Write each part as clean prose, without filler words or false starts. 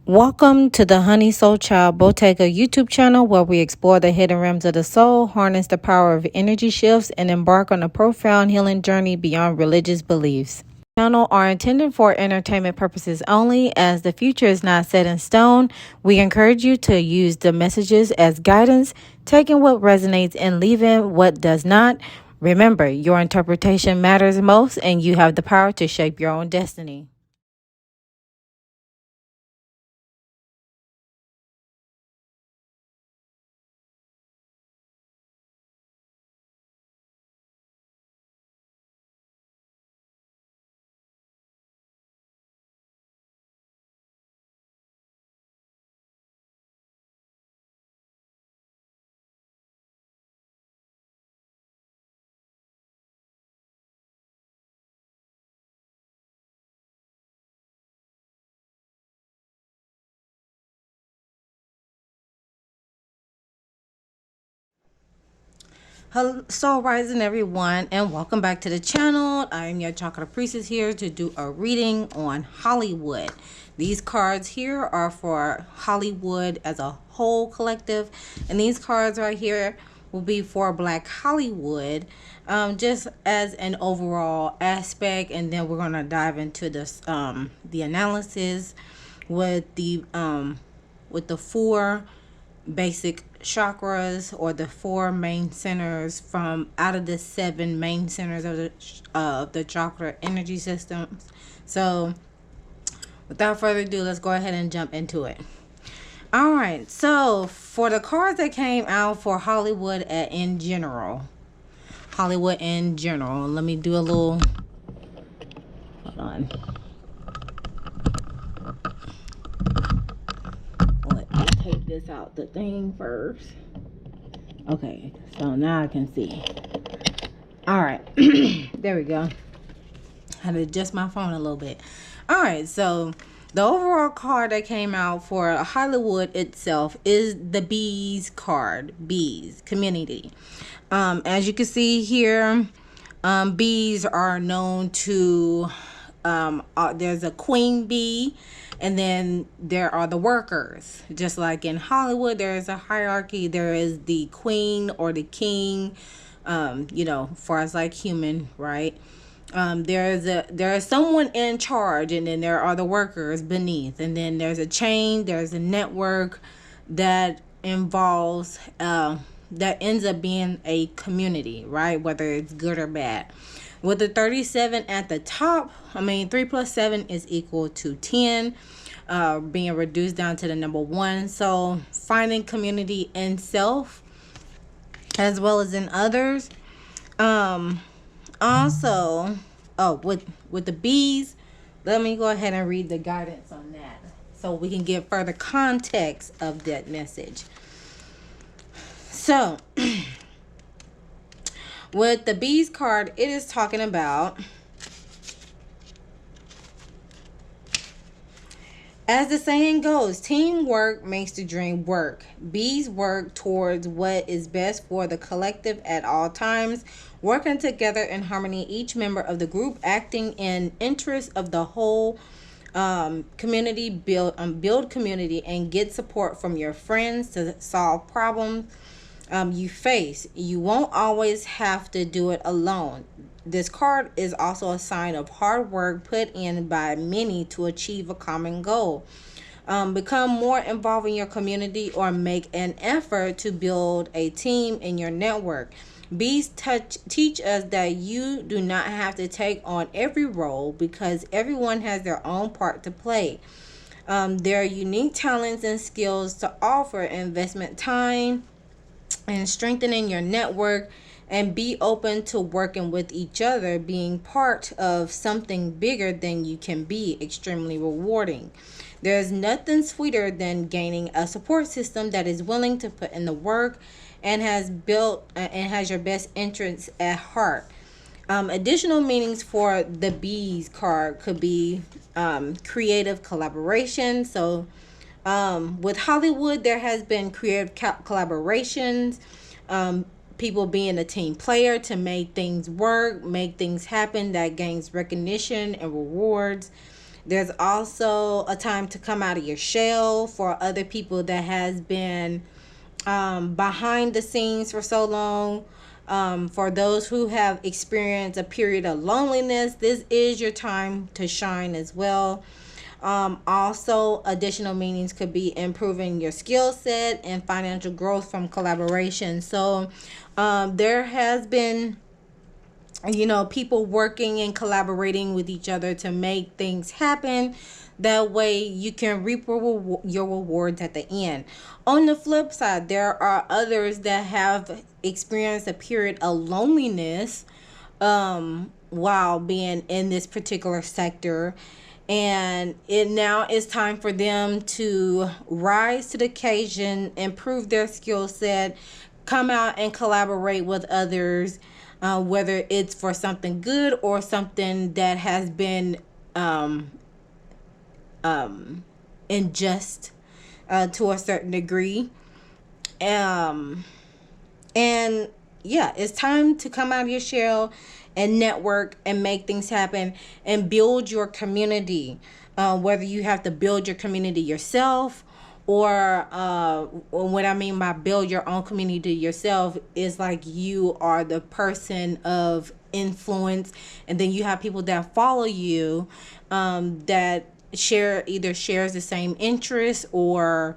Welcome to the Honey Soul Child Bottega YouTube channel, where we explore the hidden realms of the soul, harness the power of energy shifts, and embark on a profound healing journey beyond religious beliefs. The channel are intended for entertainment purposes only. As the future is not set in stone, we encourage you to use the messages as guidance, taking what resonates and leaving what does not. Remember, your interpretation matters most, and you have the power to shape your own destiny. Hello, Soul Rising, everyone, and welcome back to the channel. I am your Chakra Priestess here to do a reading on Hollywood. These cards here are for Hollywood as a whole collective, and these cards right here will be for Black Hollywood, just as an overall aspect. And then we're gonna dive into this, the analysis with the four basic chakras, or the four main centers from out of the seven main centers of the chakra energy systems. So without further ado, let's go ahead and jump into it. All right, so for the cards that came out for Hollywood in general, let me do a little, hold on, take this out the thing first. Okay, so now I can see. All right. There we go. I had to adjust my phone a little bit. All right, so the overall card that came out for Hollywood itself is the Bees card. Bees, community. As you can see here, bees are known to, there's a queen bee, and then there are the workers. Just like in Hollywood, there is a hierarchy. There is the queen or the king, far as like human, right? There is someone in charge, and then there are the workers beneath, and then there's a chain, there's a network that involves, that ends up being a community, right? Whether it's good or bad. With the 37 at the top, 3 plus 7 is equal to 10, being reduced down to the number 1. So finding community in self as well as in others. Also, with the bees, let me go ahead and read the guidance on that so we can get further context of that message. So with the bees card, it is talking about, as the saying goes, teamwork makes the dream work. Bees work towards what is best for the collective at all times, working together in harmony, each member of the group acting in interest of the whole community. Build community and get support from your friends to solve problems you face. You won't always have to do it alone. This card is also a sign of hard work put in by many to achieve a common goal. Become more involved in your community, or make an effort to build a team in your network. Bees teach us that you do not have to take on every role, because everyone has their own part to play. There are unique talents and skills to offer. Investment time and strengthening your network, and be open to working with each other. Being part of something bigger than you can be extremely rewarding. There's nothing sweeter than gaining a support system that is willing to put in the work and has your best interests at heart. Additional meanings for the bees card could be creative collaboration. So with Hollywood, there has been creative collaborations, people being a team player to make things work, make things happen that gains recognition and rewards. There's also a time to come out of your shell for other people that has been behind the scenes for so long. For those who have experienced a period of loneliness, this is your time to shine as well. Also, additional meanings could be improving your skill set and financial growth from collaboration. So, there has been, people working and collaborating with each other to make things happen. That way you can reap your rewards at the end. On the flip side, there are others that have experienced a period of loneliness while being in this particular sector. And it now is time for them to rise to the occasion, improve their skill set, come out and collaborate with others, whether it's for something good or something that has been unjust to a certain degree. And yeah, it's time to come out of your shell and network and make things happen and build your community. Whether you have to build your community yourself, or what I mean by build your own community yourself is like you are the person of influence, and then you have people that follow you, that shares the same interests, or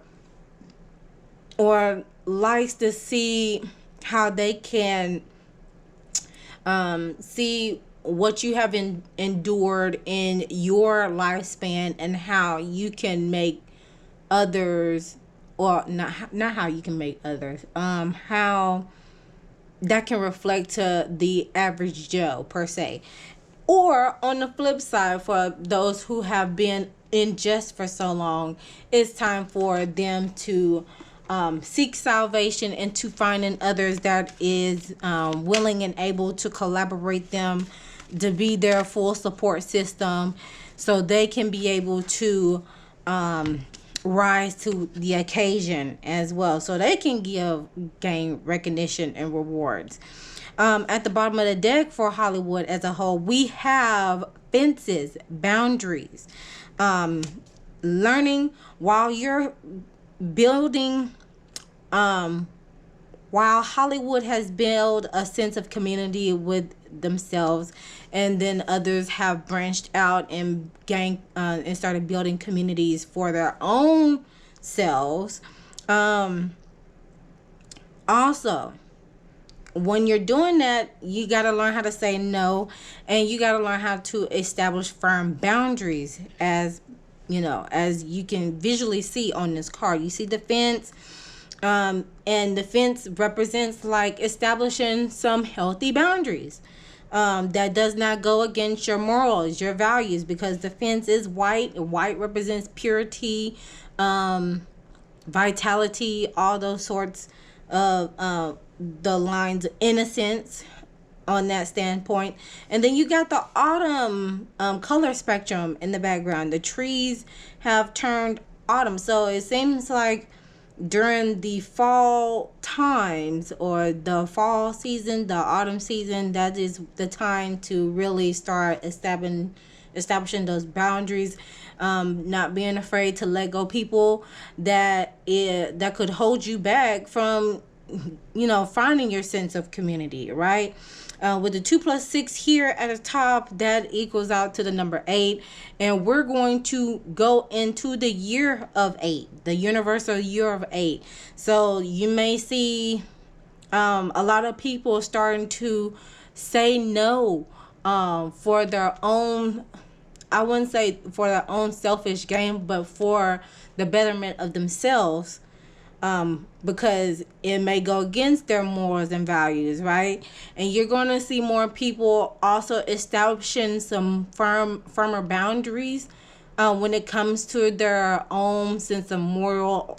likes to see how they can see what you have endured in your lifespan, and how you can make others, or not how you can make others, how that can reflect to the average Joe per se. Or on the flip side, for those who have been in just for so long, it's time for them to seek salvation and to find in others that is willing and able to collaborate them, to be their full support system, so they can be able to rise to the occasion as well, so they can gain recognition and rewards. At the bottom of the deck for Hollywood as a whole, we have fences, boundaries, learning while you're building. While Hollywood has built a sense of community with themselves, and then others have branched out and and started building communities for their own selves. Also, when you're doing that, you got to learn how to say no, and you got to learn how to establish firm boundaries. As you can visually see on this card, you see the fence. And the fence represents like establishing some healthy boundaries that does not go against your morals, your values, because the fence is white. White represents purity, vitality, all those sorts of the lines of innocence on that standpoint. And then you got the autumn color spectrum in the background. The trees have turned autumn, so it seems like during the fall times, or the fall season, the autumn season, that is the time to really start establishing those boundaries, not being afraid to let go people that could hold you back from finding your sense of community, right? With the 2 + 6 here at the top, that equals out to the number 8. And we're going to go into the year of 8, the universal year of 8. So you may see a lot of people starting to say no for their own, I wouldn't say for their own selfish gain, but for the betterment of themselves. Because it may go against their morals and values, right? And you're going to see more people also establishing some firmer boundaries when it comes to their own sense of moral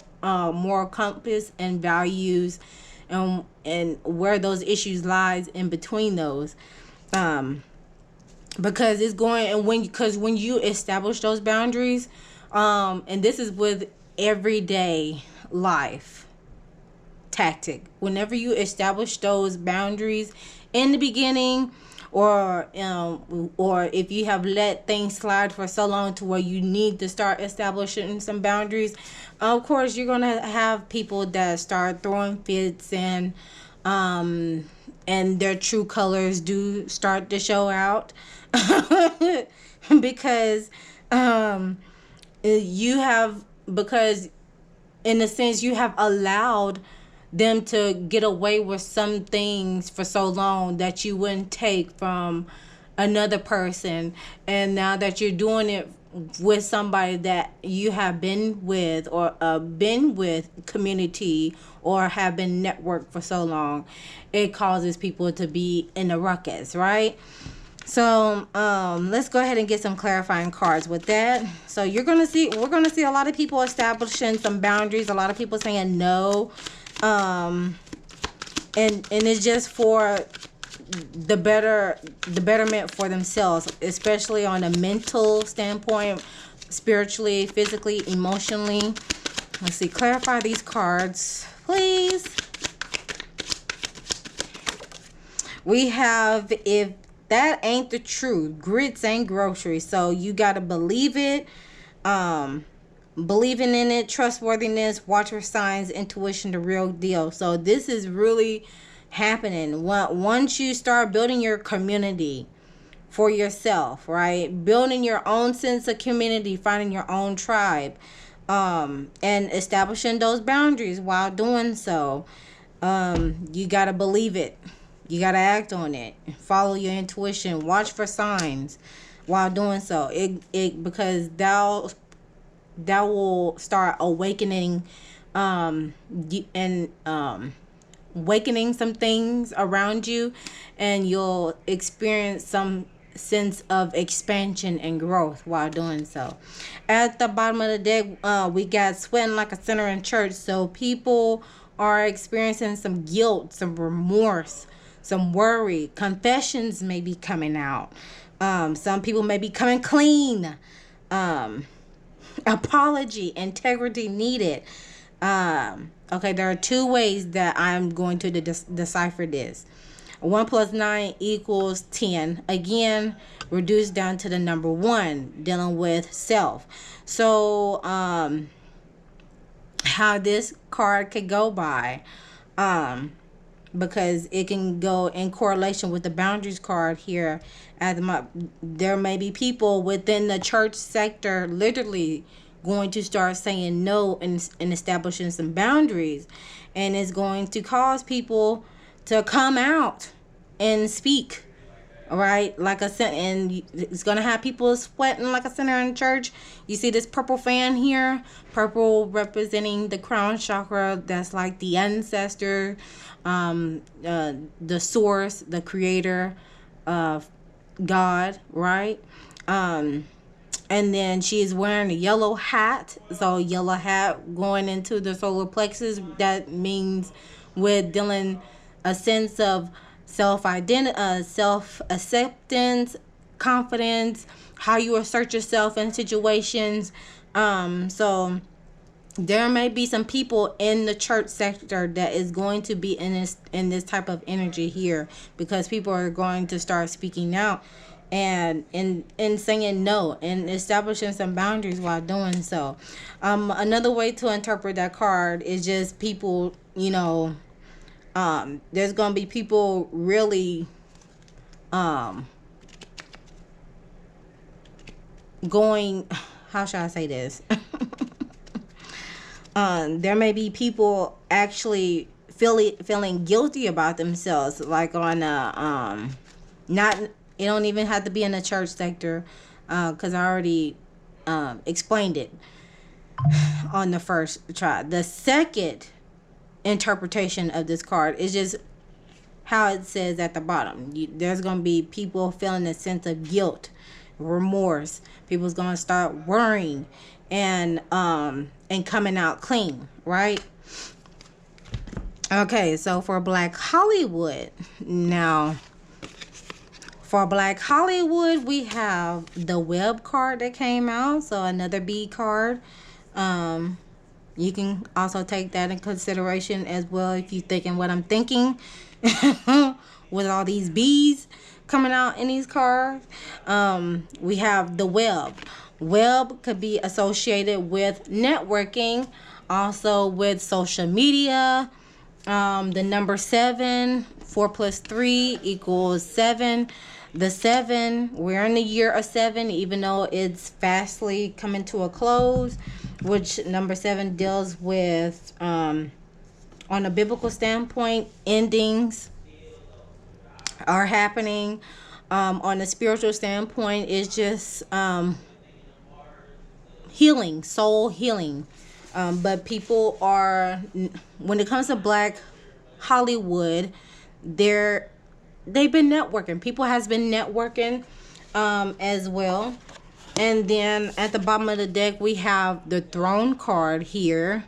compass and values, and where those issues lies in between those. Because it's going, and when you establish those boundaries, and this is with everyday life tactic, whenever you establish those boundaries in the beginning, or if you have let things slide for so long to where you need to start establishing some boundaries, of course you're gonna have people that start throwing fits, and their true colors do start to show out. Because you have because in a sense you have allowed them to get away with some things for so long that you wouldn't take from another person, and now that you're doing it with somebody that you have been with, or been with community, or have been networked for so long, it causes people to be in a ruckus, right? So let's go ahead and get some clarifying cards with that. So we're gonna see a lot of people establishing some boundaries, a lot of people saying no, and it's just for the betterment for themselves, especially on a mental standpoint, spiritually, physically, emotionally. Let's see, clarify these cards, please. We have, if that ain't the truth, grits ain't groceries. So you got to believe it. Believing in it, trustworthiness, watch for signs, intuition, the real deal. So this is really happening. Once you start building your community for yourself, right? Building your own sense of community, finding your own tribe, and establishing those boundaries while doing so. You got to believe it. You got to act on it. Follow your intuition. Watch for signs while doing so. Because that will start awakening awakening some things around you, and you'll experience some sense of expansion and growth while doing so. At the bottom of the deck, we got sweating like a sinner in church. So people are experiencing some guilt, some remorse, some worry. Confessions may be coming out. Some people may be coming clean. Apology, integrity needed. Okay, there are two ways that I'm going to decipher this. 1 + 9 = 10. Again, reduced down to the number 1, dealing with self. So, how this card could go by, because it can go in correlation with the boundaries card here. There may be people within the church sector literally going to start saying no and establishing some boundaries, and it's going to cause people to come out and speak, right? And it's gonna have people sweating like a sinner in church. You see this purple fan here, purple representing the crown chakra. That's like the ancestor, the source, the creator of God, right? And then she is wearing a yellow hat. So yellow hat going into the solar plexus. That means with dealing a sense of self-identity, self-acceptance, confidence, how you assert yourself in situations. So there may be some people in the church sector that is going to be in this type of energy here, because people are going to start speaking out and saying no and establishing some boundaries while doing so. Another way to interpret that card is just people, there's gonna be people really going, how should I say this? There may be people actually feeling guilty about themselves, like on it don't even have to be in the church sector, because I already explained it on the first try. The second interpretation of this card is just how it says at the bottom. There's going to be people feeling a sense of guilt, remorse. People's going to start worrying and coming out clean, right? Okay, so for Black Hollywood, now for Black Hollywood, we have the Web card that came out, so another B card. You can also take that in consideration as well if you're thinking what I'm thinking. with all these bees coming out in these cards. We have the web. Web could be associated with networking, also with social media. The number 7, 4 plus 3 equals 7. The 7, we're in the year of 7, even though it's fastly coming to a close, which number 7 deals with, on a biblical standpoint, endings are happening. On a spiritual standpoint, it's just healing, soul healing. But people are, when it comes to Black Hollywood, they've been networking. People has been networking as well. And then at the bottom of the deck, we have the Throne card here.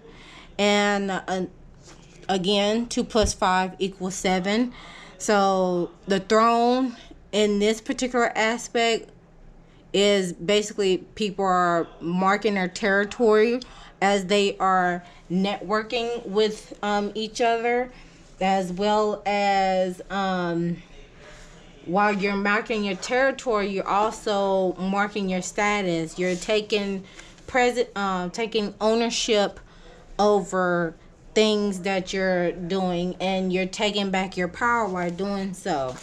And again, 2 plus 5 equals 7. So the throne in this particular aspect is basically people are marking their territory as they are networking with each other, as well as while you're marking your territory, you're also marking your status. You're taking taking ownership over things that you're doing, and you're taking back your power while doing so.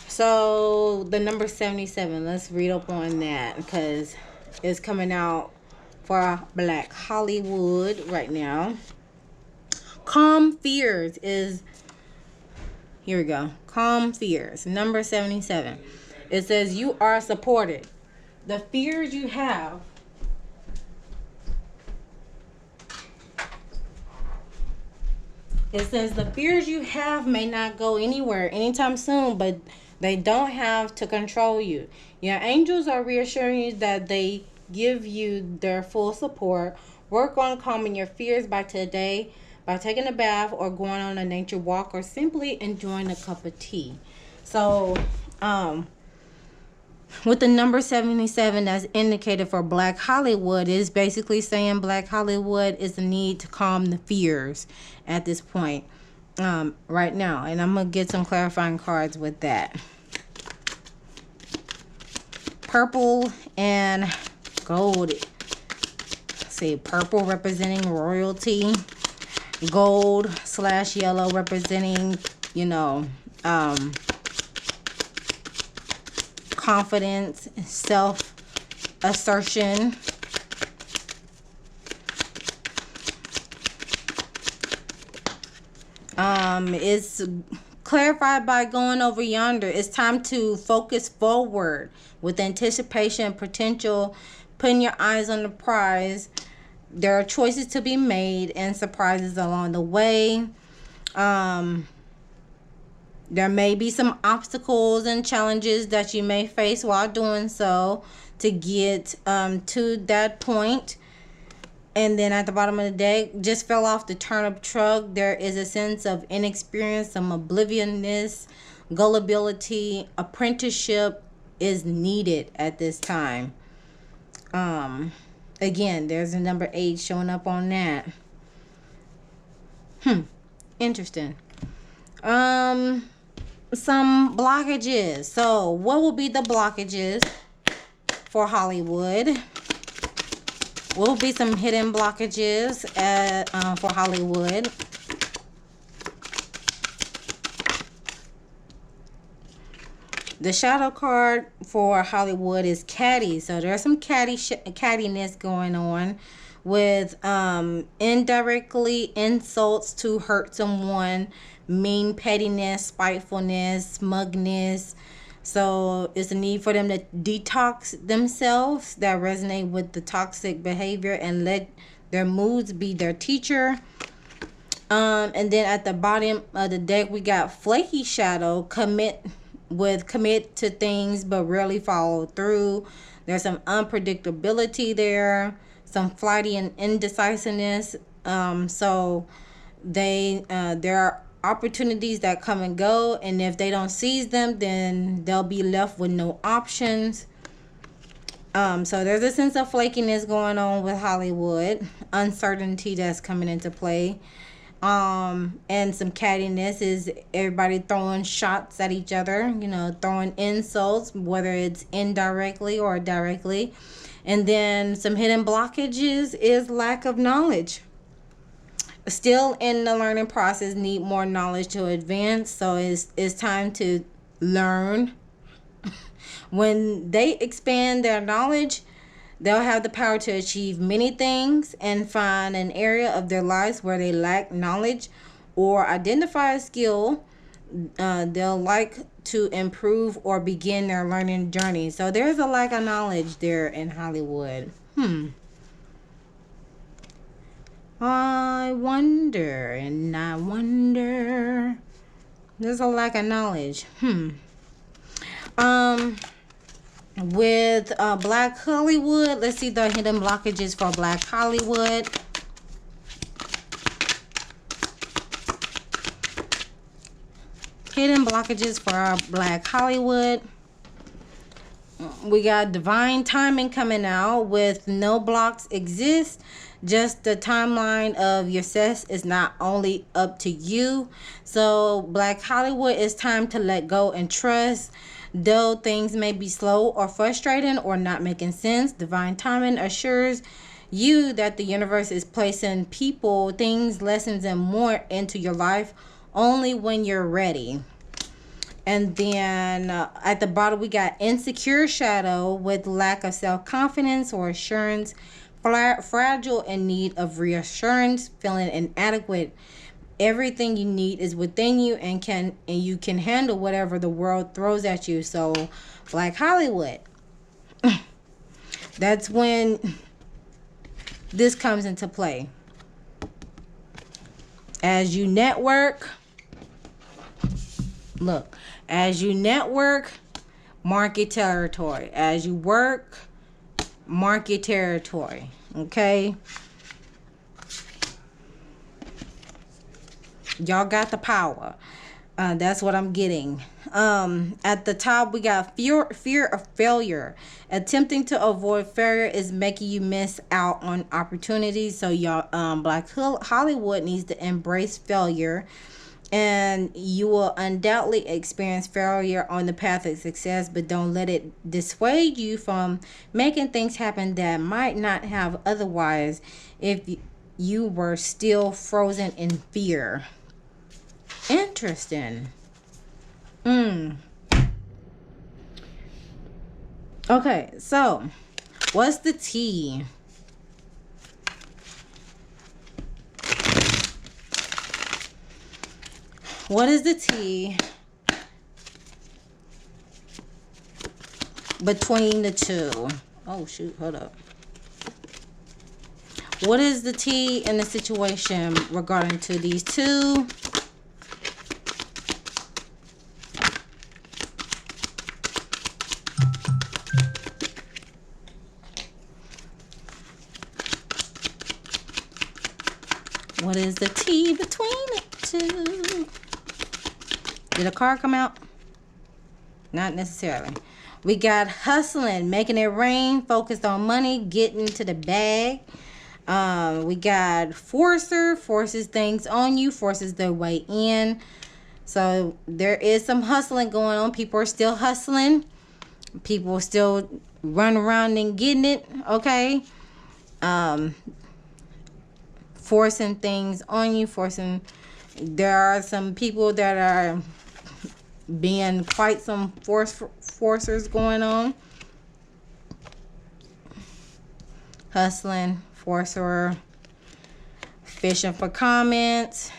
So the number 77, let's read up on that because it's coming out for Black Hollywood right now. Calm fears is, here we go. Calm fears, number 77. It says you are supported. The fears you have, it says the fears you have may not go anywhere anytime soon, but they don't have to control you. Your angels are reassuring you that they give you their full support. Work on calming your fears by today by taking a bath or going on a nature walk or simply enjoying a cup of tea. So, with the number 77 that's indicated for Black Hollywood is basically saying Black Hollywood is the need to calm the fears at this point right now. And I'm going to get some clarifying cards with that. Purple and gold. Let's see, purple representing royalty. Gold / yellow representing, confidence, self-assertion. It's clarified by going over yonder. It's time to focus forward with anticipation and potential, putting your eyes on the prize. There are choices to be made and surprises along the way. There may be some obstacles and challenges that you may face while doing so to get to that point. And then at the bottom of the deck, just fell off the turnip truck. There is a sense of inexperience, some obliviousness, gullibility. Apprenticeship is needed at this time. Again, there's a number 8 showing up on that. Interesting. Some blockages. So what will be the blockages for Hollywood? What will be some hidden blockages for Hollywood? The shadow card for Hollywood is catty. So there's some cattiness going on with indirectly insults to hurt someone, mean pettiness, spitefulness, smugness. So it's a need for them to detox themselves that resonate with the toxic behavior and let their moods be their teacher. And then at the bottom of the deck, we got flaky shadow, commit to things but rarely follow through. There's some unpredictability there, some flighty and indecisiveness. So there are opportunities that come and go, and if they don't seize them, then they'll be left with no options. So there's a sense of flakiness going on with Hollywood, uncertainty that's coming into play. And some cattiness is everybody throwing shots at each other, you know, throwing insults, whether it's indirectly or directly. And then some hidden blockages is lack of knowledge. Still in the learning process, need more knowledge to advance. So it's time to learn. When they expand their knowledge, they'll have the power to achieve many things and find an area of their lives where they lack knowledge or identify a skill they'll like to improve or begin their learning journey. So there's a lack of knowledge there in Hollywood. I wonder. There's a lack of knowledge. With Black Hollywood, let's see the hidden blockages for Black Hollywood. Hidden blockages for our Black Hollywood. We got divine timing coming out with no blocks exist. Just the timeline of your success is not only up to you. So Black Hollywood, it's time to let go and trust. Though things may be slow or frustrating or not making sense, divine timing assures you that the universe is placing people, things, lessons, and more into your life only when you're ready. And then at the bottom, we got insecure shadow with lack of self-confidence or assurance, fragile, in need of reassurance, feeling inadequate. Everything you need is within you, and you can handle whatever the world throws at you. So Black Hollywood, that's when this comes into play. As you network, look, as you network, mark your territory. As you work, mark your territory. Okay? Y'all got the power. That's what I'm getting. At the top, we got fear of failure. Attempting to avoid failure is making you miss out on opportunities. So y'all, Black Hollywood needs to embrace failure, and you will undoubtedly experience failure on the path of success, but don't let it dissuade you from making things happen that might not have otherwise if you were still frozen in fear. Interesting. Okay, so what's the T? What is the T between the two? Oh, shoot. Hold up. What is the T in the situation regarding to these two? What is the T between the two? Did a card come out? Not necessarily. We got hustling, making it rain, focused on money, getting to the bag. We got forcer, forces things on you, forces their way in. So there is some hustling going on. People are still hustling. People still run around and getting it. Okay. Forcing things on you, there are some people that are being quite some forcers going on. Hustling, forcer, fishing for comments.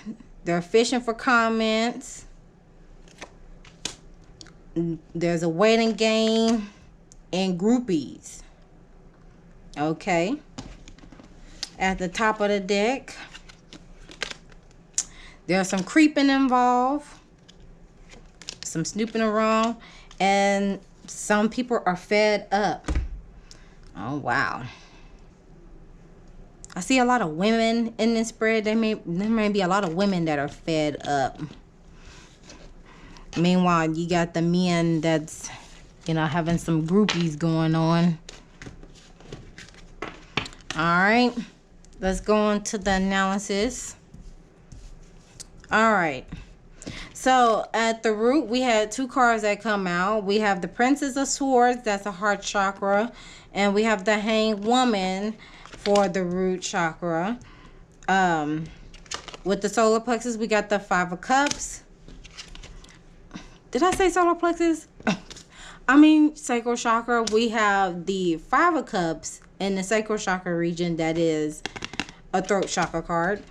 They're fishing for comments. There's a waiting game and groupies. Okay. At the top of the deck, there's some creeping involved, some snooping around, and some people are fed up. Oh, wow. I see a lot of women in this spread. There may be a lot of women that are fed up. Meanwhile, you got the men that's, having some groupies going on. All right. Let's go on to the analysis. All right. So at the root, we had two cards that come out. We have the Princess of Swords, that's a heart chakra, and we have the Hanged Woman for the root chakra. With the solar plexus, we got the Five of Cups. Did I say solar plexus? I mean sacral chakra. We have the Five of Cups in the sacral chakra region, that is a throat chakra card.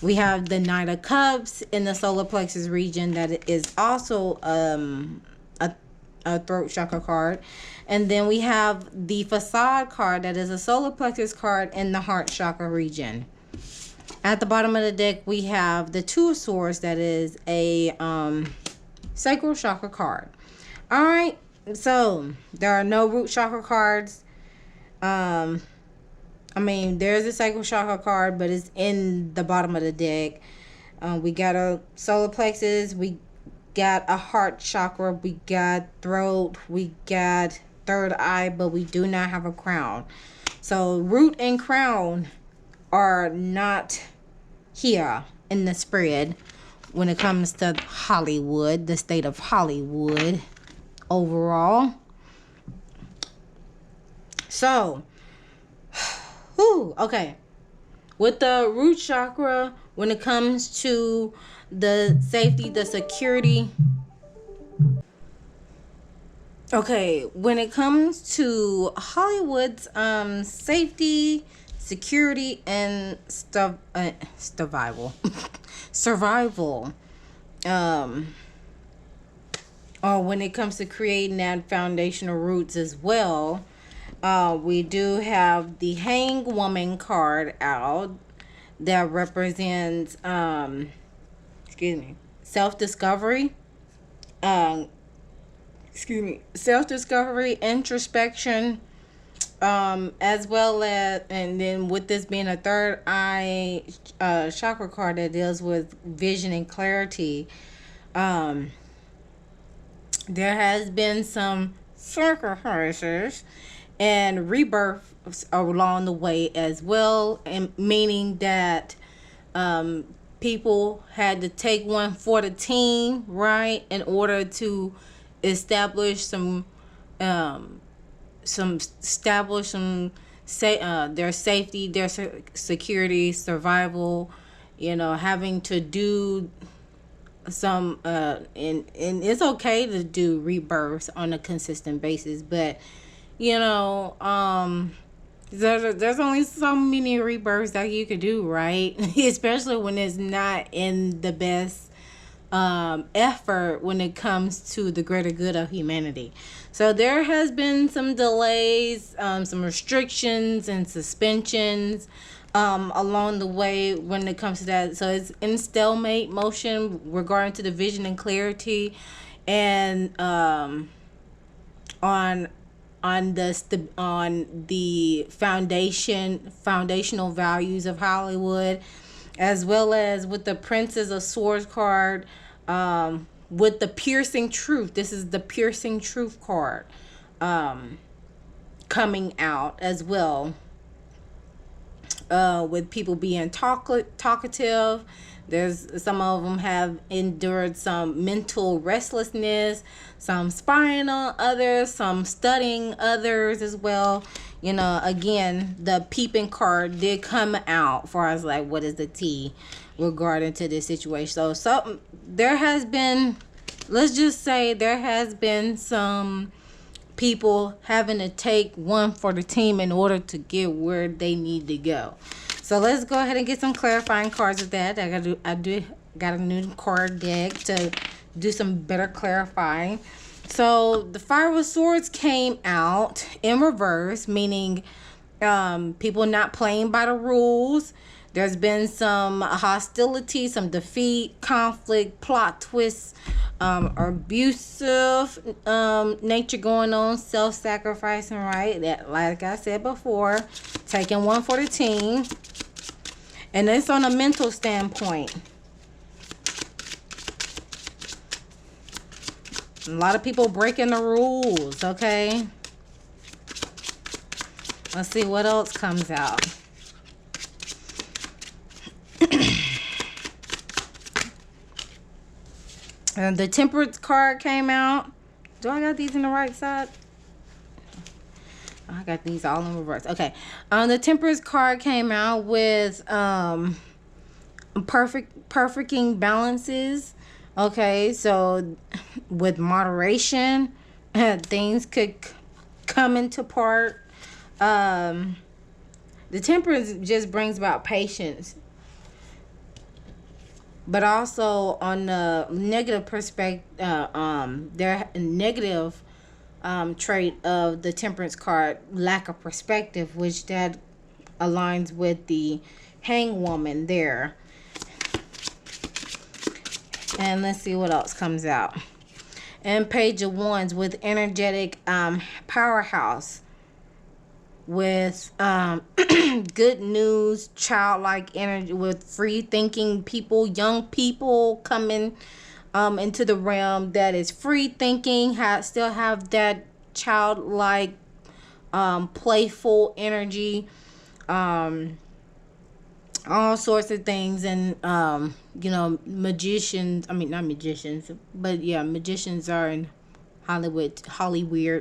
We have the Knight of Cups in the solar plexus region, that is also a throat chakra card. And then we have the Facade card, that is a solar plexus card in the heart chakra region. At the bottom of the deck, we have the Two of Swords, that is a sacral chakra card. All right, so there are no root chakra cards. I mean, there's a sacral chakra card, but it's in the bottom of the deck. We got a solar plexus, we got a heart chakra, we got throat, we got third eye, but we do not have a crown. So root and crown are not here in the spread when it comes to Hollywood, the state of Hollywood overall. So, okay. With the root chakra, when it comes to the safety, the security. Okay, when it comes to Hollywood's safety, security, and survival. Or when it comes to creating that foundational roots as well, we do have the Hanged Woman card out that represents self-discovery. Self-discovery, introspection, as well as, and then with this being a third eye chakra card that deals with vision and clarity, there has been some sacrifices and rebirths along the way as well, and meaning that people had to take one for the team, right, in order to establish their safety, their security, survival, having to do some and it's okay to do rebirths on a consistent basis, but there's only so many rebirths that you could do, right? Especially when it's not in the best effort when it comes to the greater good of humanity. So there has been some delays, some restrictions and suspensions along the way when it comes to that. So it's in stalemate motion regarding to the vision and clarity, and on the foundational values of Hollywood, as well as with the Princess of Swords card, with the piercing truth. This is the piercing truth card coming out as well, with people being talkative. There's some of them have endured some mental restlessness, some spying on others, some studying others as well. Again, the peeping card did come out for us, like, what is the tea regarding to this situation. So there has been, let's just say there has been some people having to take one for the team in order to get where they need to go. So let's go ahead and get some clarifying cards with that. I got a new card deck to do some better clarifying. So the Five of Swords came out in reverse, meaning people not playing by the rules. There's been some hostility, some defeat, conflict, plot twists, abusive nature going on, self-sacrificing, right? That, like I said before, taking one for the team. And it's on a mental standpoint. A lot of people breaking the rules, okay? Let's see what else comes out. And the Temperance card came out. Do I got these in the right side? I got these all in reverse. Okay. The Temperance card came out with perfecting balances. Okay, so with moderation, things could come into part. The Temperance just brings about patience, but also on the negative perspective, their negative trait of the Temperance card, lack of perspective, which that aligns with the Hanged Woman there. And let's see what else comes out. And Page of Wands with energetic powerhouse, with good news, childlike energy, with free thinking people, young people coming into the realm that is free thinking, still have that childlike playful energy, all sorts of things. And magicians, I mean, not magicians, but yeah, magicians are in Hollywood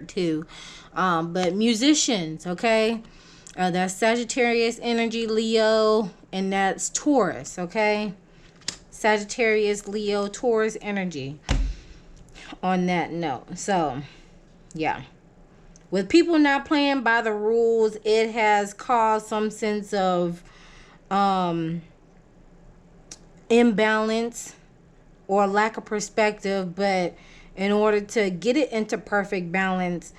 too, but musicians, okay, that's Sagittarius energy, Leo, and that's Taurus, okay, Sagittarius, Leo, Taurus energy on that note. So yeah, with people not playing by the rules, it has caused some sense of imbalance or lack of perspective. But in order to get it into perfect balance,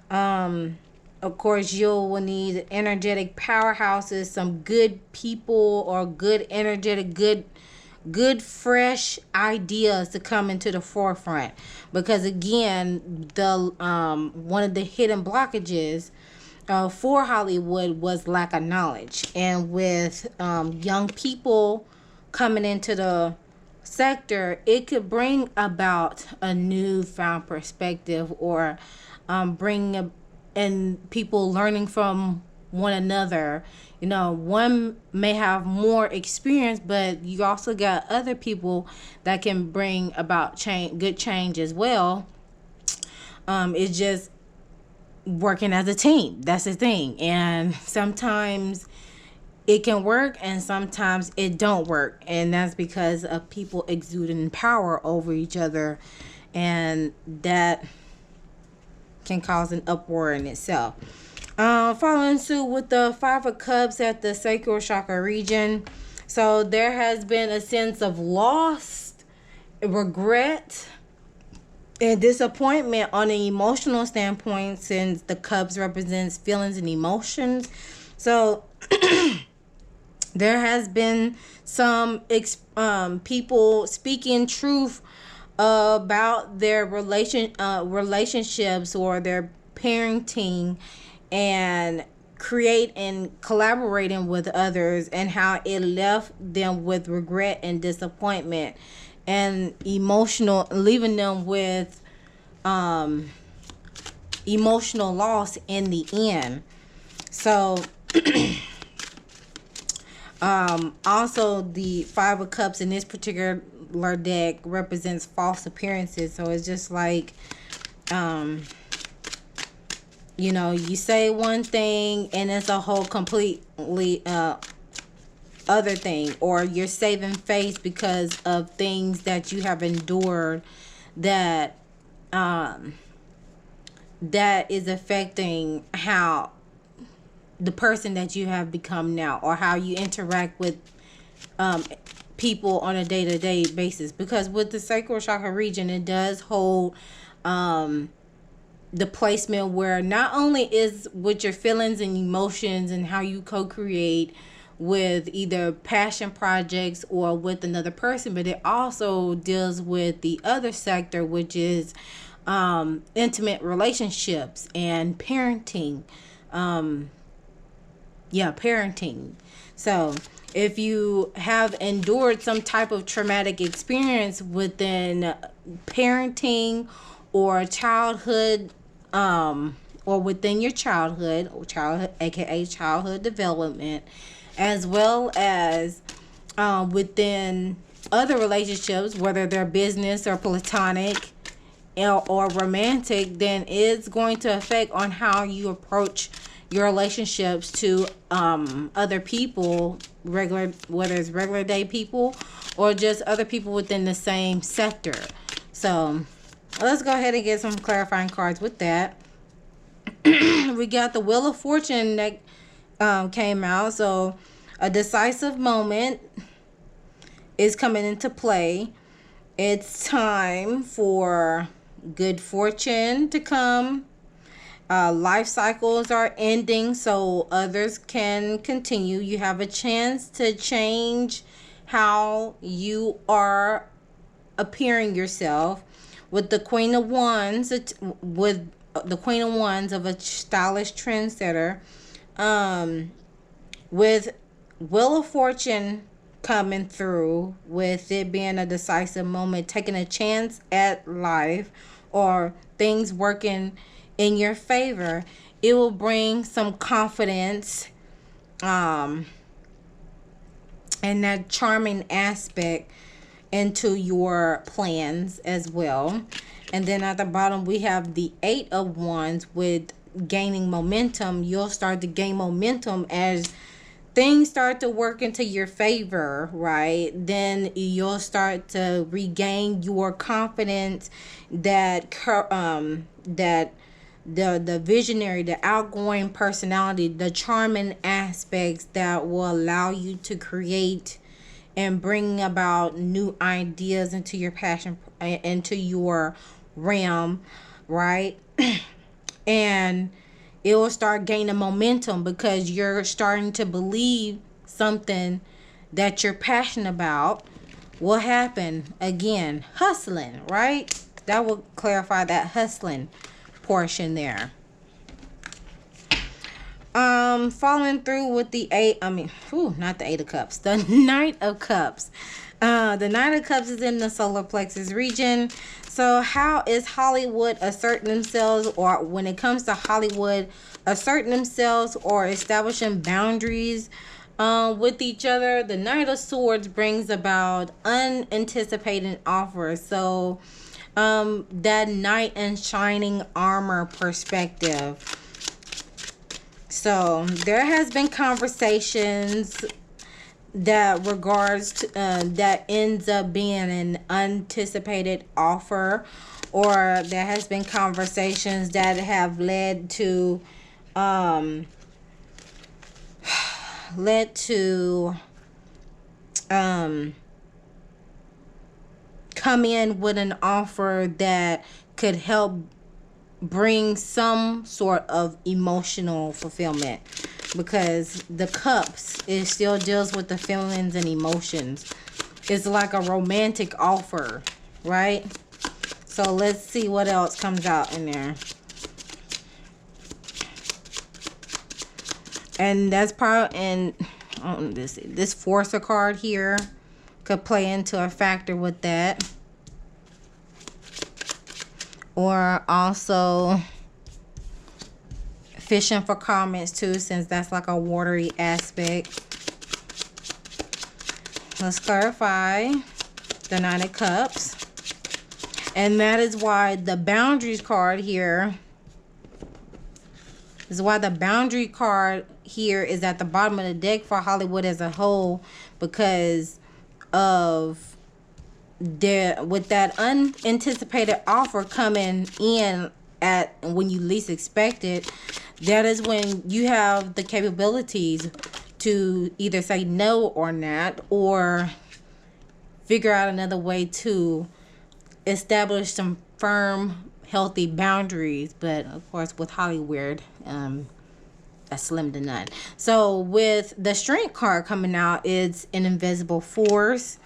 of course, you'll need energetic powerhouses, some good people, or good energetic, good fresh ideas to come into the forefront. Because again, the one of the hidden blockages for Hollywood was lack of knowledge. And with young people coming into the sector, it could bring about a newfound perspective, or bring in people learning from one another. One may have more experience, but you also got other people that can bring about good change as well. It's just working as a team. That's the thing. And sometimes it can work and sometimes it don't work, and that's because of people exuding power over each other, and that can cause an uproar in itself. Following suit with the Five of Cups at the sacral chakra region. So there has been a sense of loss, regret, and disappointment on an emotional standpoint, since the cups represents feelings and emotions. So there has been some people speaking truth about their relationships or their parenting, and create and collaborating with others, and how it left them with regret and disappointment and leaving them with emotional loss in the end. So also the Five of Cups in this particular deck represents false appearances. So it's just like you say one thing and it's a whole completely other thing, or you're saving face because of things that you have endured that that is affecting how the person that you have become now, or how you interact with people on a day-to-day basis. Because with the sacral chakra region, it does hold the placement where not only is with your feelings and emotions and how you co-create with either passion projects or with another person, but it also deals with the other sector, which is intimate relationships and parenting. Parenting. So if you have endured some type of traumatic experience within parenting or childhood, or within your childhood, aka childhood development, as well as within other relationships, whether they're business or platonic or romantic, then it's going to affect on how you approach your relationships to other people, regular, whether it's regular day people or just other people within the same sector. So let's go ahead and get some clarifying cards with that. We got the Wheel of Fortune that came out. So a decisive moment is coming into play. It's time for good fortune to come. Life cycles are ending so others can continue. You have a chance to change how you are appearing yourself. With the Queen of Wands, with the Queen of Wands of a stylish trendsetter, with Wheel of Fortune coming through, with it being a decisive moment, taking a chance at life or things working in your favor, it will bring some confidence and that charming aspect into your plans as well. And then at the bottom we have the Eight of Wands with gaining momentum. You'll start to gain momentum as things start to work into your favor, right? Then you'll start to regain your confidence that the visionary, the outgoing personality, the charming aspects that will allow you to create and bring about new ideas into your passion, into your realm, right? And it will start gaining momentum because you're starting to believe something that you're passionate about will happen. Again, hustling, right? That will clarify that hustling portion there. Following through with the not the Eight of Cups, the Knight of Cups. The Knight of Cups is in the solar plexus region. So how is Hollywood asserting themselves, or when it comes to Hollywood asserting themselves or establishing boundaries with each other? The Knight of Swords brings about unanticipated offers. So that knight in shining armor perspective. So there has been conversations that regards to, that ends up being an anticipated offer, or there has been conversations that have led to come in with an offer that could help bring some sort of emotional fulfillment, because the cups, it still deals with the feelings and emotions. It's like a romantic offer, right? So let's see what else comes out in there. And that's probably, and this Forcer card here could play into a factor with that. Or also fishing for comments too, since that's like a watery aspect. Let's clarify the Nine of Cups. And that is why the boundaries card here, is why the boundary card here is at the bottom of the deck for Hollywood as a whole, because of with that unanticipated offer coming in at when you least expect it. That is when you have the capabilities to either say no or not, or figure out another way to establish some firm, healthy boundaries. But of course, with Hollywood, that's slim to none. So with the Strength card coming out, it's an invisible force.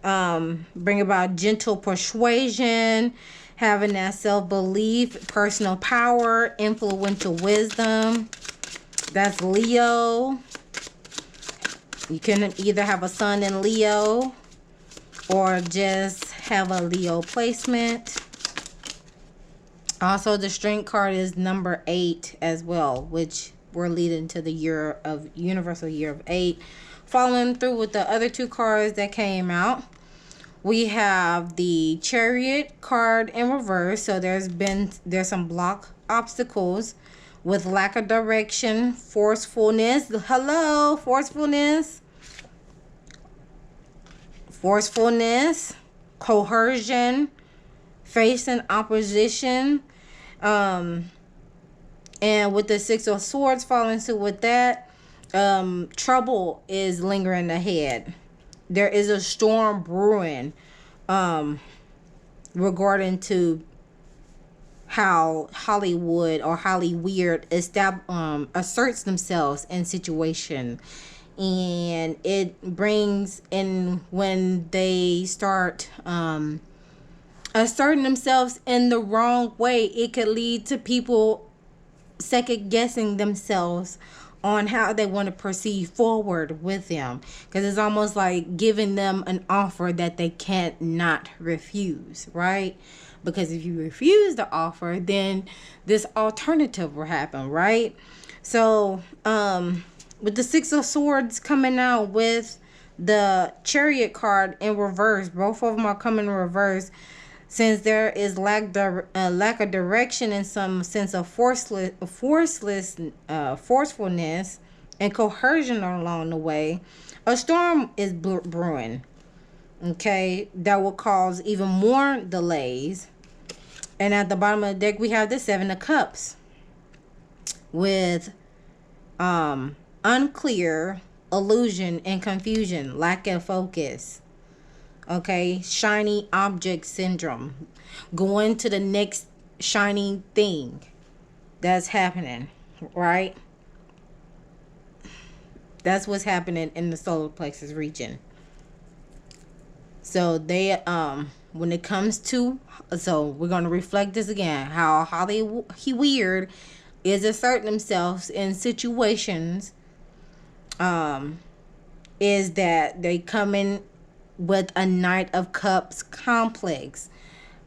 Bring about gentle persuasion, having that self-belief, personal power, influential wisdom. That's Leo. You can either have a sun in Leo or just have a Leo placement. Also, the Strength card is number 8 as well, which we're leading to the year of universal year of 8. Following through with the other two cards that came out. We have the Chariot card in reverse. So there's some block obstacles with lack of direction, forcefulness. Hello, forcefulness. Coercion, facing opposition. And with the Six of Swords falling into with that, trouble is lingering ahead. There is a storm brewing regarding to how Hollywood or Hollyweird asserts themselves in situation, and it brings in when they start asserting themselves in the wrong way, it could lead to people second guessing themselves on how they want to proceed forward with them, because it's almost like giving them an offer that they can't not refuse, right? Because if you refuse the offer, then this alternative will happen, right? So with the Six of Swords coming out with the Chariot card in reverse, both of them are coming in reverse. Since there is lack of direction and some sense of forcefulness and coercion along the way, a storm is brewing. Okay, that will cause even more delays. And at the bottom of the deck, we have the Seven of Cups with unclear, illusion, and confusion, lack of focus. Okay, shiny object syndrome, going to the next shiny thing that's happening, right? That's what's happening in the solar plexus region. So they when it comes to, so we're going to reflect this again, how Hollyweird is asserting themselves in situations, is that they come in with a Knight of Cups complex,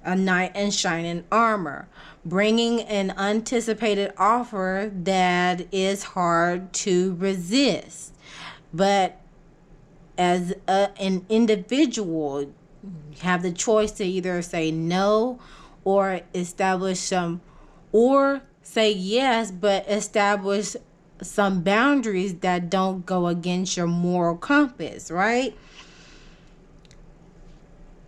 a knight in shining armor, bringing an anticipated offer that is hard to resist. But as an individual, you have the choice to either say no or or say yes, but establish some boundaries that don't go against your moral compass, right?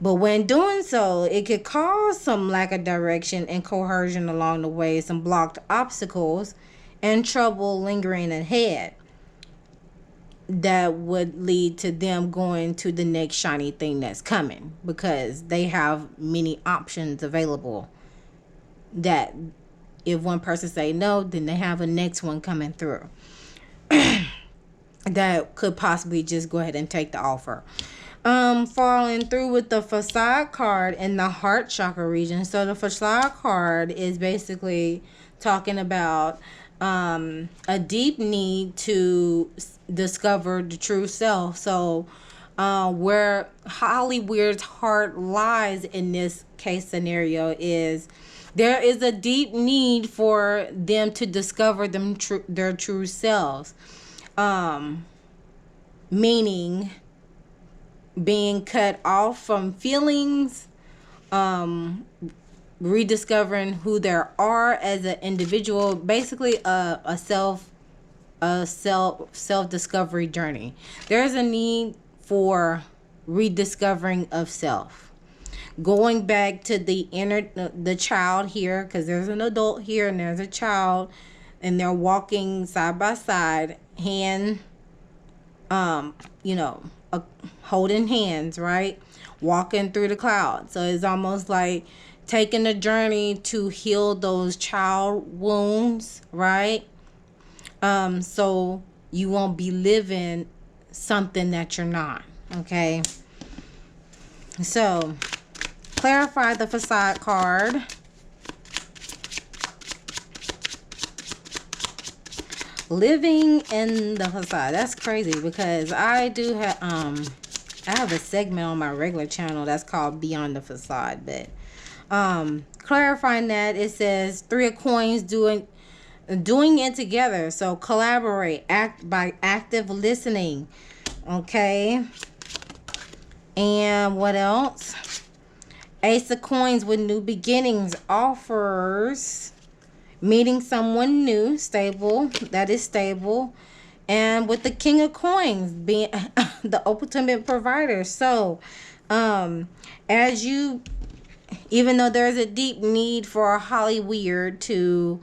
But when doing so, it could cause some lack of direction and coercion along the way, some blocked obstacles, and trouble lingering ahead that would lead to them going to the next shiny thing that's coming, because they have many options available that if one person say no, then they have a next one coming through that could possibly just go ahead and take the offer. Falling through with the Facade card in the heart chakra region. So the Facade card is basically talking about a deep need to discover the true self. So where Hollyweird's heart lies in this case scenario is there is a deep need for them to discover their true selves. Meaning being cut off from feelings, rediscovering who they are as an individual, basically a self discovery journey. There's a need for rediscovering of self, going back to the child here, because there's an adult here and there's a child, and they're walking side by side, hand holding hands, right? Walking through the clouds. So it's almost like taking a journey to heal those child wounds, right? So you won't be living something that you're not, okay? So clarify the Facade card. Living in the facade. That's crazy, because I do have I have a segment on my regular channel that's called Beyond the Facade. But clarifying that, it says Three of Coins, doing it together. So collaborate, act by active listening. Okay. And what else? Ace of Coins with new beginnings offers meeting someone new, stable, that is stable. And with the King of Coins being the ultimate provider. So, as you, even though there's a deep need for a Hollyweird to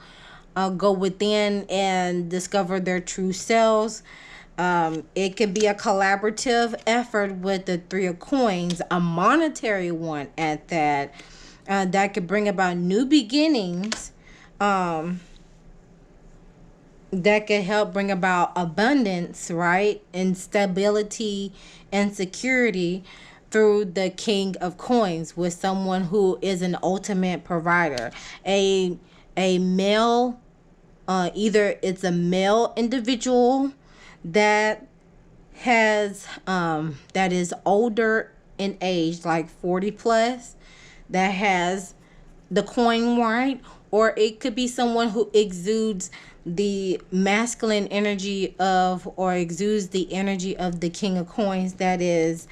go within and discover their true selves, it could be a collaborative effort with the Three of Coins, a monetary one at that, that could bring about new beginnings, that could help bring about abundance, right? And stability and security through the King of Coins with someone who is an ultimate provider. A male, either it's a male individual that has that is older in age, like 40 plus, that has the coin, right? Or it could be someone who exudes the masculine energy of, or exudes the energy of the King of Coins, that is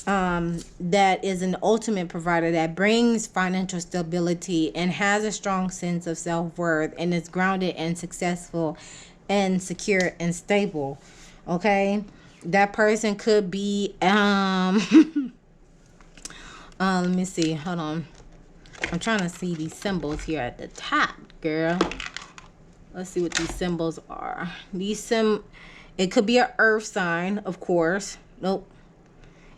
an ultimate provider that brings financial stability and has a strong sense of self-worth and is grounded and successful and secure and stable. Okay, that person could be let me see, hold on, I'm trying to see these symbols here at the top, girl. Let's see what these symbols are. It could be an earth sign, of course. Nope.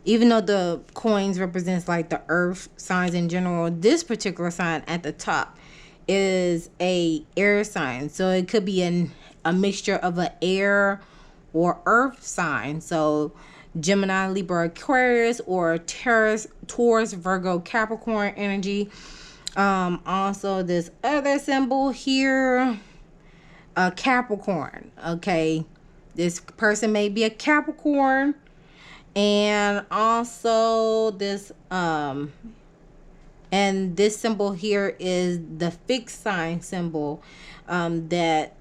Even though the coins represents like the earth signs in general, this particular sign at the top is a air sign. So it could be a mixture of an air or earth sign. So Gemini, Libra, Aquarius, or Taurus, Virgo, Capricorn energy. Also this other symbol here, a Capricorn. Okay, this person may be a Capricorn. And also this and this symbol here is the fixed sign symbol, that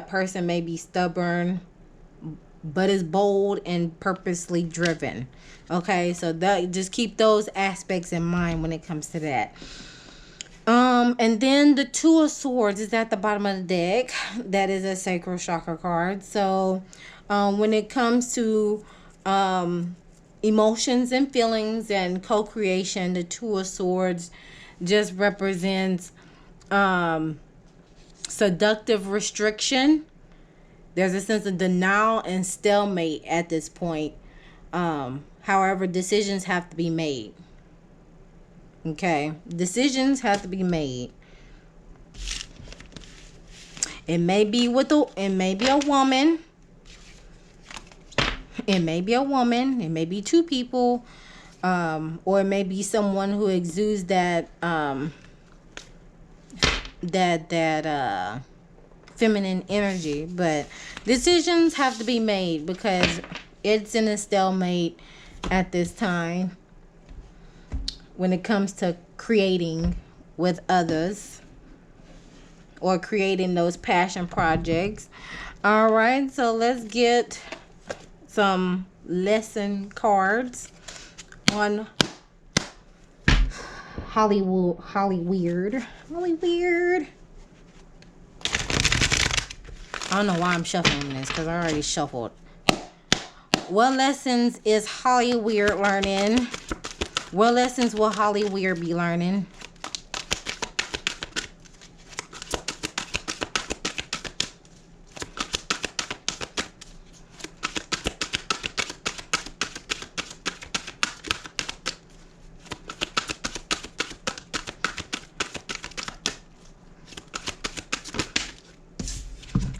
person may be stubborn but is bold and purposely driven. Okay, so that, just keep those aspects in mind when it comes to that. And then the Two of Swords is at the bottom of the deck. That is a sacral chakra card. So when it comes to emotions and feelings and co-creation, the Two of Swords just represents seductive restriction. There's a sense of denial and stalemate at this point. However, decisions have to be made. Okay, decisions have to be made. It may be a woman. It may be a woman. It may be two people, or it may be someone who exudes that feminine energy. But decisions have to be made because it's in a stalemate at this time when it comes to creating with others or creating those passion projects. All right, so let's get some lesson cards on Hollyweird. I don't know why I'm shuffling this because I already shuffled. What lessons is Hollyweird learning? What lessons will Hollyweird be learning?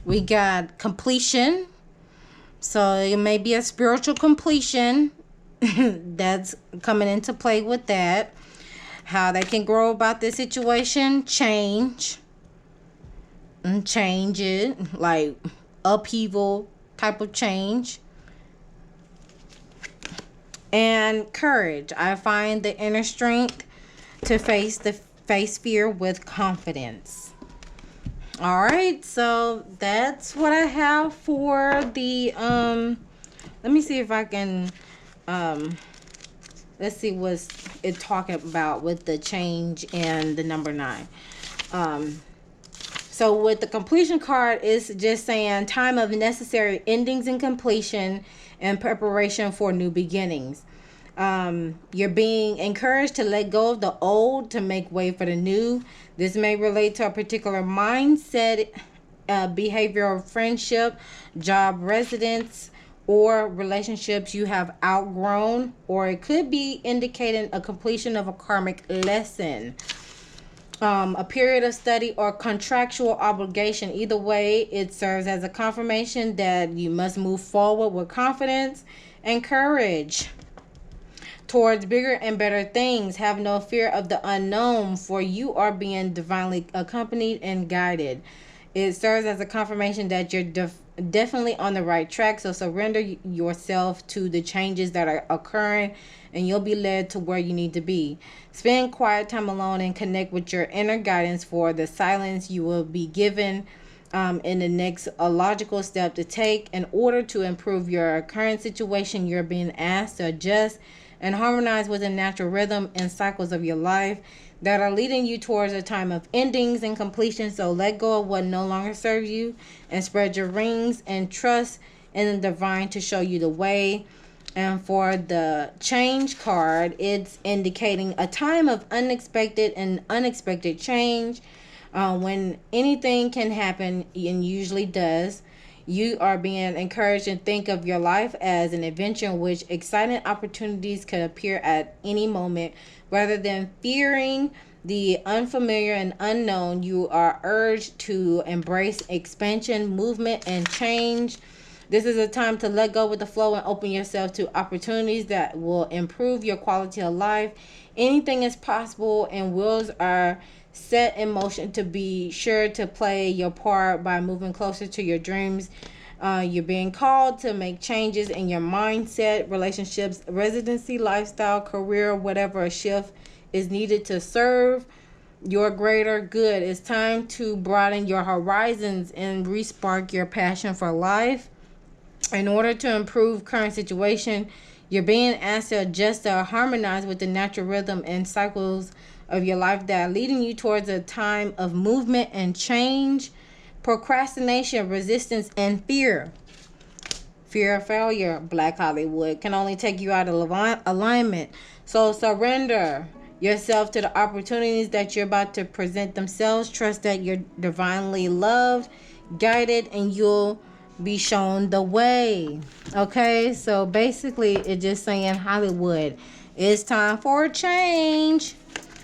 We got completion. So it may be a spiritual completion that's coming into play with that. How they can grow about this situation, change it, like upheaval type of change. And courage. I find the inner strength to face fear with confidence. All right, so that's what I have for the let me see if I can let's see what's it talking about with the change and the number 9. So with the completion card, it's just saying time of necessary endings and completion and preparation for new beginnings. You're being encouraged to let go of the old to make way for the new. This may relate to a particular mindset, behavioral friendship, job, residence, or relationships you have outgrown, or it could be indicating a completion of a karmic lesson, a period of study, or contractual obligation. Either way, it serves as a confirmation that you must move forward with confidence and courage towards bigger and better things. Have no fear of the unknown, for you are being divinely accompanied and guided. It serves as a confirmation that you're definitely on the right track. So surrender yourself to the changes that are occurring, and you'll be led to where you need to be. Spend quiet time alone and connect with your inner guidance for the silence you will be given in the next logical step to take in order to improve your current situation. You're being asked to adjust and harmonize with the natural rhythm and cycles of your life that are leading you towards a time of endings and completion. So let go of what no longer serves you and spread your wings and trust in the divine to show you the way. And for the change card, it's indicating a time of unexpected change. When anything can happen, and usually does, you are being encouraged to think of your life as an adventure in which exciting opportunities could appear at any moment. Rather than fearing the unfamiliar and unknown, you are urged to embrace expansion, movement, and change. This is a time to let go with the flow and open yourself to opportunities that will improve your quality of life. Anything is possible, and wheels are set in motion. To be sure to play your part by moving closer to your dreams. You're being called to make changes in your mindset, relationships, residency, lifestyle, career, whatever a shift is needed to serve your greater good. It's time to broaden your horizons and re-spark your passion for life. In order to improve current situation, you're being asked to adjust or harmonize with the natural rhythm and cycles of your life that are leading you towards a time of movement and change. Procrastination, resistance, and fear. Fear of failure, Black Hollywood, can only take you out of alignment. So surrender yourself to the opportunities that you're about to present themselves. Trust that you're divinely loved, guided, and you'll be shown the way. Okay, so basically it's just saying, Hollywood, it's time for a change.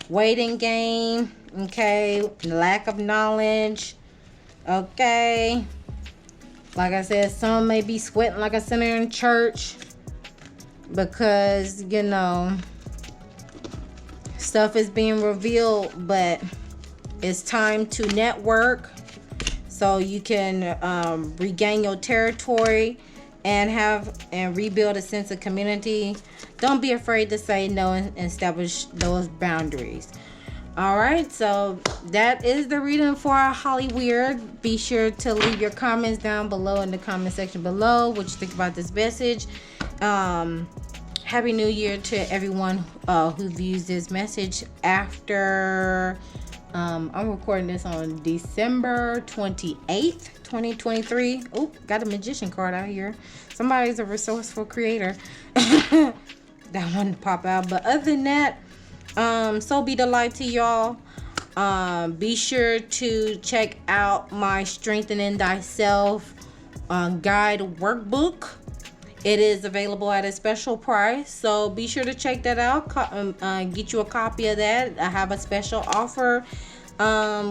Waiting game. Okay, lack of knowledge. Okay, like I said, some may be sweating like a sinner in church because, you know, stuff is being revealed, but it's time to network so you can regain your territory and rebuild a sense of community. Don't be afraid to say no and establish those boundaries. All right, so that is the reading for Hollyweird. Be sure to leave your comments down below in the comment section below what you think about this message. Happy New Year to everyone who views this message after I'm recording this on December 28th, 2023. Oh, got a magician card out here. Somebody's a resourceful creator. That one pop out. But other than that, so be the light to y'all. Be sure to check out my Strengthening Thyself guide workbook. It is available at a special price, so be sure to check that out. Get you a copy of that. I have a special offer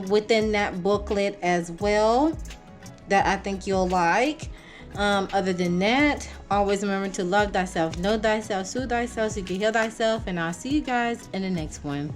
within that booklet as well that I think you'll like. Other than that, always remember to love thyself, know thyself, soothe thyself so you can heal thyself, and I'll see you guys in the next one.